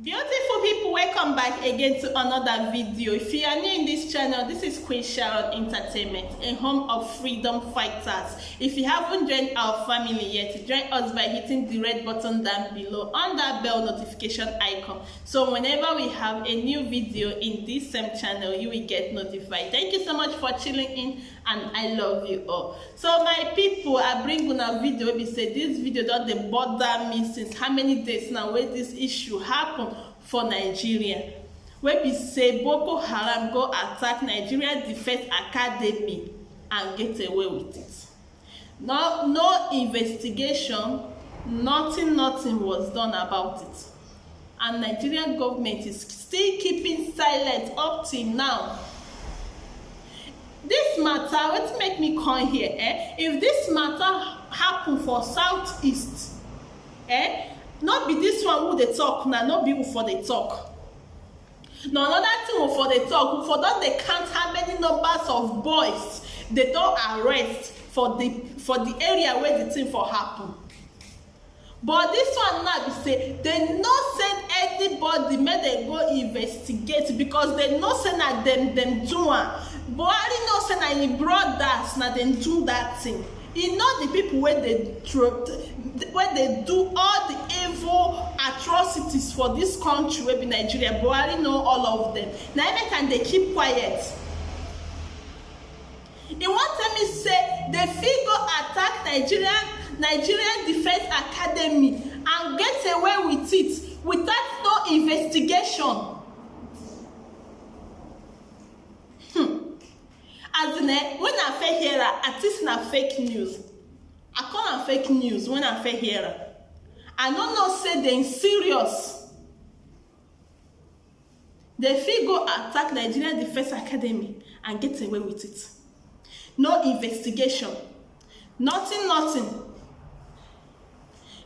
Beautiful people, welcome back again to another video. If you are new in this channel, this is Queen Sharon Entertainment, a home of freedom fighters. If you haven't joined our family yet, join us by hitting the red button down below on that bell notification icon. So whenever we have a new video in this same channel, you will get notified. Thank you so much for chilling in, and I love you all. So my people, I bring on a video. We say this video don't bother me since how many days now where this issue happened for Nigeria, where we say Boko Haram go attack Nigeria Defense Academy and get away with it. No investigation, nothing was done about it, and Nigerian government is still keeping silent up till now. This matter, what make me come here, if this matter happen for southeast, not be this one who they talk now, not be who for they talk. No, another thing who for they talk, who for don't they count how many numbers of boys they don't arrest for the area where the thing for happen. But this one now be say they not send anybody make they go investigate because they not send at them do one. Buhari no send na him brothers na them do that thing. You know the people where they do all the evil atrocities for this country wey be Nigeria. Buhari know all of them. Now even can they keep quiet? He want tell me say they fit go attack Nigerian Defense Academy and get away with it without no investigation. As in, when I fake here, at least na fake news. I call am fake news when I fake here. I don't know say they serious. They fit go attack Nigerian Defense Academy and get away with it. No investigation. Nothing.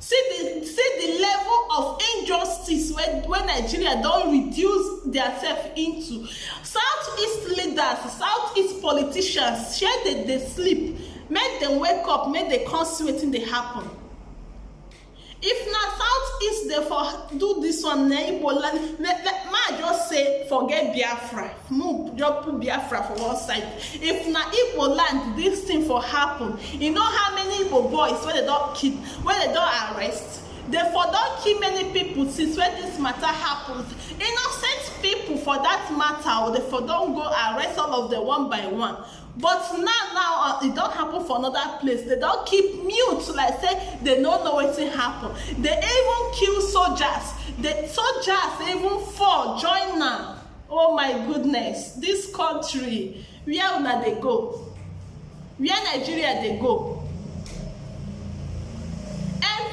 See the level of injustice when Nigeria don't reduce themselves into. Southeast leaders, Southeast politicians, share they sleep, make them wake up, make them come see wetin dey happen. If na Southeast they for do this one, na Igbo land, ma just say forget Biafra, just put Biafra for one side. If na Igbo land this thing for happen, you know how many Igbo boys when they don't kill, when they don't arrest, they for don't kill many people since when this matter happens. Innocent people for that matter, or they for don't go arrest all of them one by one. But now it don't happen for another place. They don't keep mute, like say they don't know what happen. They even kill soldiers. The soldiers even fall, join now. Oh my goodness, this country, where una they go? Where Nigeria they go?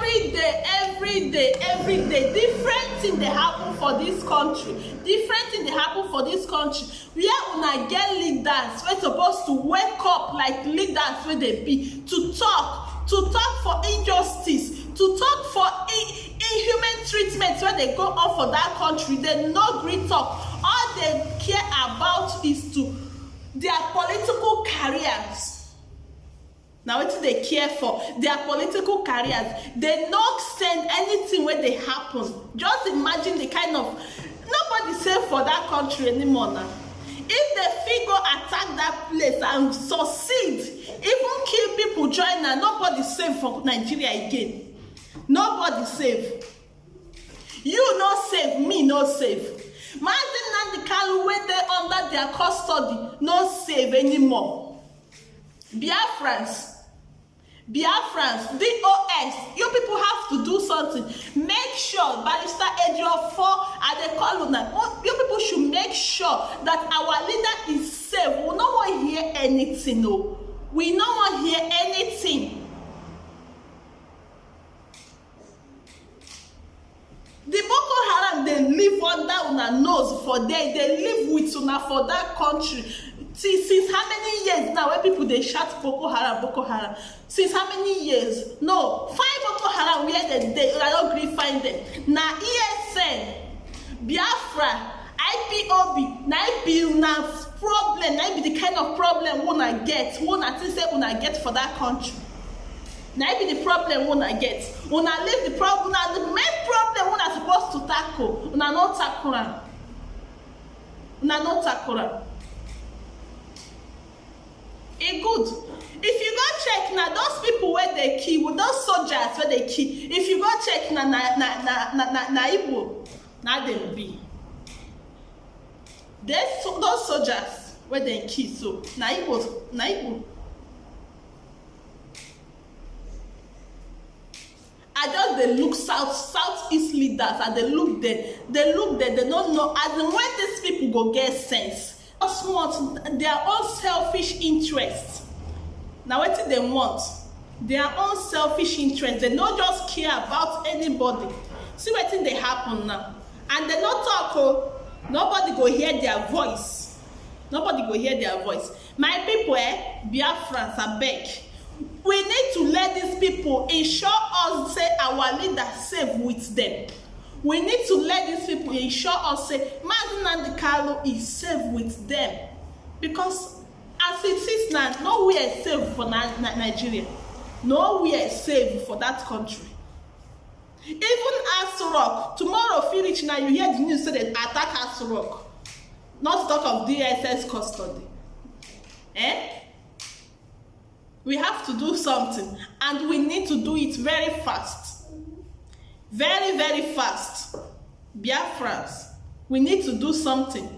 Every day, different thing they happen for this country. Different thing they happen for this country. Where una get leaders we're supposed to wake up like leaders where they be to talk for injustice, to talk for inhuman treatment where they go on for that country. They no green talk. All they care about is to their political careers. Now what do they care for? Their political careers. They not send anything where they happen. Just imagine the kind of nobody safe for that country anymore now. If they figure attack that place and succeed, even kill people join now, nobody safe for Nigeria again. Nobody safe. You not safe, me not safe. Martin Nnamdi Kanu where they under their custody, not safe anymore. Biafrans, DOS, you people have to do something. Make sure, Barrister Ejiofor Adekoluna, you people should make sure that our leader is safe. We don't want to hear anything, no. We don't want to hear anything. The Boko Haram, they live under una nose for there. They live with una for that country. Since how many years now when people they shout Boko Haram? Since how many years? No, 5 Boko Haram where they I don't agree find them. Now ESN, Biafra, IPOB, now be una problem, now be the kind of problem una get for that country. Now be the problem una get. Una leave the problem. Now the main problem una supposed to to tackle, una no tackle am. Una no tackle am. E good. If you go check na those people wey dey kill, those soldiers wey dey kill, if you go check na Igbo na dem be. Those soldiers wey dem kill so na Igbo. I just dey look southeast leaders and dey look them, they don't know as in when these people go get sense. Just want their own selfish interest. Na wetin dem want, their own selfish interest. They no just care about anybody. See wetin dey happen now, and they no talk o. Nobody go hear their voice. Nobody go hear their voice. My people, Biafrans, abeg, we need to let these people ensure us say our leader safe with them. We need to let these people ensure us say Mazi Nnamdi Kanu is safe with them, because as it is now, nowhere safe for Nigeria. Nowhere safe for that country. Even Aso Rock, tomorrow fit reach now, you hear the news say they attack Aso Rock. Not talk of DSS custody. We have to do something, and we need to do it very fast. Very, very fast. Biafrans, we need to do something.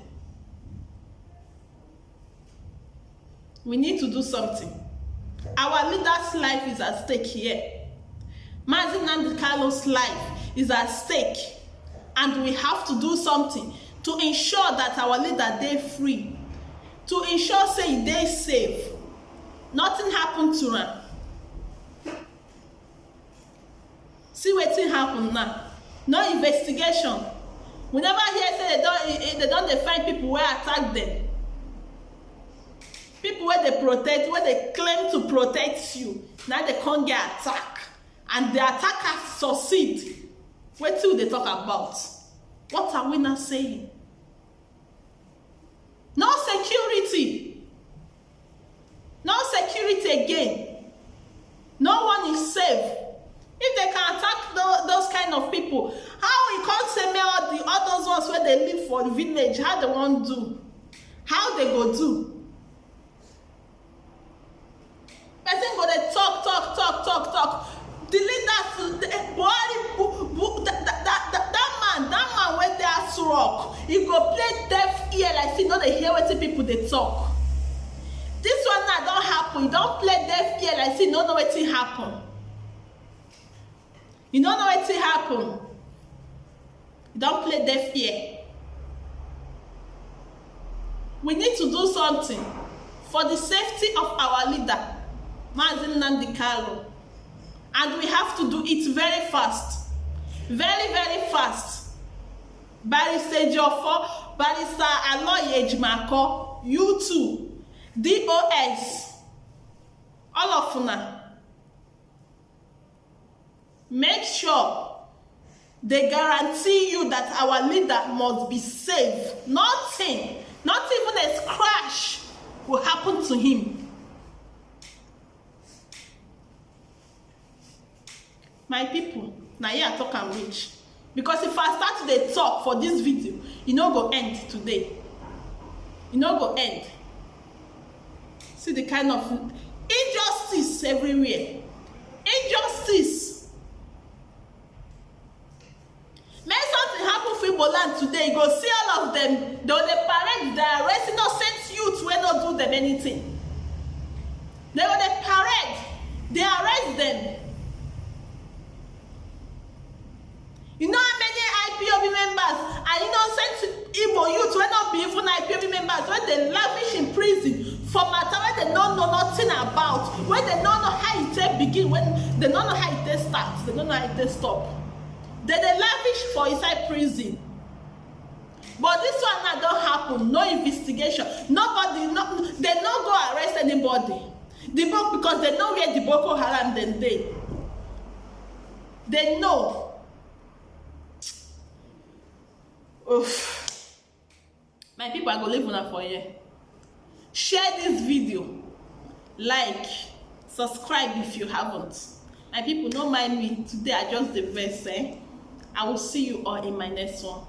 We need to do something. Our leader's life is at stake here. Mazi Nnamdi Kanu's life is at stake, and we have to do something to ensure that our leader dey free, to ensure say he dey safe. Nothing happened to am. See wetin happen now. No investigation. We never hear say they don dey find people wey attack them. People wey dey protect, wey dey claim to protect you, now they come get attack, and the attackers succeed. Wetin we dey talk about? What are we not saying? No security. No security again. No one is safe. If they can attack those kind of people, how you can't say me all those ones where they live for the village, how they want do? How they go do? Person go they talk. The leaders, that man when they are to rock, he go play deaf ear like see, no they hear what the people they talk. This one now don't happen. You don't play deaf ear like see, no know what happen. You don't know what happen. You don't play deaf ear. We need to do something for the safety of our leader, Mazi Nnamdi Kanu. And we have to do it very fast. Very, very fast. Barrister Jofo, Barrister Aloy Ejimako, you too, DOS, all of una. Make sure they guarantee you that our leader must be safe. Nothing, not even a scratch will happen to him. My people, now here I talk and reach. Because if I start to talk for this video, it no go end today. It no go end. See the kind of injustice everywhere. Injustice. Make something happen for Igbo land today, you go see all of them, they will parade, they arrest innocent youth wey no do them anything. They will parade, they arrest them. You know how many IPOB members and innocent Igbo youth wey not be even IPOB members wey they lavish in prison for matter wey they don't know nothing about, wey they don't know how it take begin, when they don't know how it take start, they don't know how it take stop. They lavish for inside prison. But this one now don't happen. No investigation. Nobody, they no go arrest anybody. Because they know where the Boko Haram then they. They know. Oof. My people, I go leave una for here. Share this video. Like, subscribe if you haven't. My people, don't mind me. Today I just the verse, I will see you all in my next one.